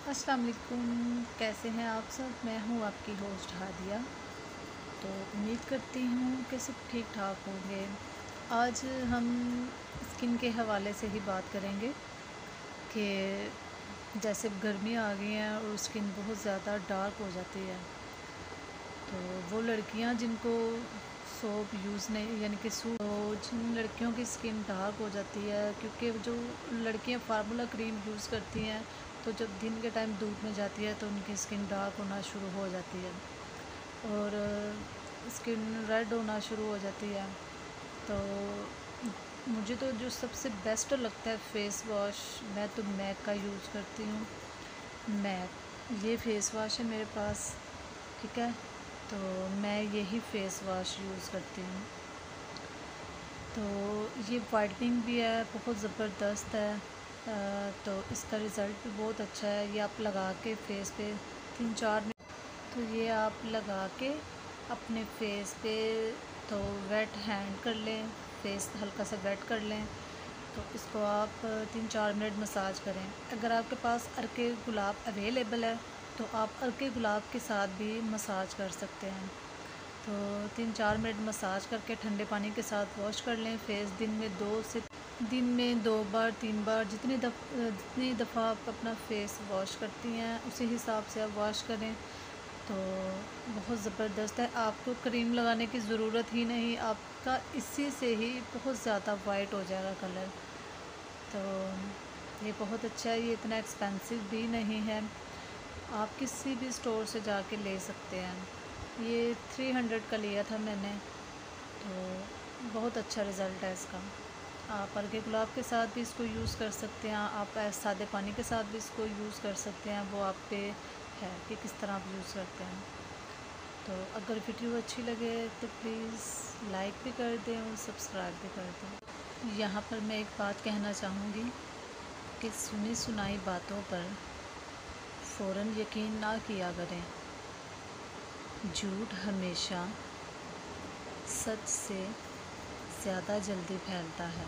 अस्सलाम वालेकुम, कैसे हैं आप सब। मैं हूं आपकी होस्ट हादिया। तो उम्मीद करती हूं कि सब ठीक ठाक होंगे। आज हम स्किन के हवाले से ही बात करेंगे कि जैसे गर्मी आ गई हैं और स्किन बहुत ज़्यादा डार्क हो जाती है, तो वो लड़कियां जिनको सोप यूज़ नहीं यानी कि तो जिन लड़कियों की स्किन डार्क हो जाती है, क्योंकि जो लड़कियां फार्मूला क्रीम यूज़ करती हैं, तो जब दिन के टाइम धूप में जाती है तो उनकी स्किन डार्क होना शुरू हो जाती है और स्किन रेड होना शुरू हो जाती है। तो मुझे तो जो सबसे बेस्ट लगता है फेस वॉश, मैं तो मैक का यूज़ करती हूँ। मैक ये फेस वॉश है मेरे पास, ठीक है। तो मैं यही फेस वॉश यूज़ करती हूँ। तो ये वाइटनिंग भी है, बहुत ज़बरदस्त है। तो इसका रिज़ल्ट भी बहुत अच्छा है। ये आप लगा के फेस पे 3-4 मिनट, तो ये आप लगा के अपने फेस पे तो वेट हैंड कर लें, फेस हल्का सा वेट कर लें। तो इसको आप 3-4 मिनट मसाज करें। अगर आपके पास अर्के गुलाब अवेलेबल है तो आप अर्के गुलाब के साथ भी मसाज कर सकते हैं। तो 3-4 मिनट मसाज करके ठंडे पानी के साथ वॉश कर लें फेस। दिन में 2 बार 3 बार जितनी दफ़ा आप अपना फेस वॉश करती हैं उसी हिसाब से आप वॉश करें। तो बहुत ज़बरदस्त है, आपको क्रीम लगाने की ज़रूरत ही नहीं, आपका इसी से ही बहुत ज़्यादा वाइट हो जाएगा कलर। तो ये बहुत अच्छा है, ये इतना एक्सपेंसिव भी नहीं है, आप किसी भी स्टोर से जाके ले सकते हैं। ये 300 का लिया था मैंने, तो बहुत अच्छा रिज़ल्ट है इसका। आप अर्के गुलाब के साथ भी इसको यूज़ कर सकते हैं, आप सादे पानी के साथ भी इसको यूज़ कर सकते हैं, वो आप पे है कि किस तरह आप यूज़ करते हैं। तो अगर वीडियो अच्छी लगे तो प्लीज़ लाइक भी कर दें और सब्सक्राइब भी कर दें। यहाँ पर मैं एक बात कहना चाहूँगी कि सुनी सुनाई बातों पर फ़ौरन यकीन ना किया करें। झूठ हमेशा सच से ज़्यादा जल्दी फैलता है।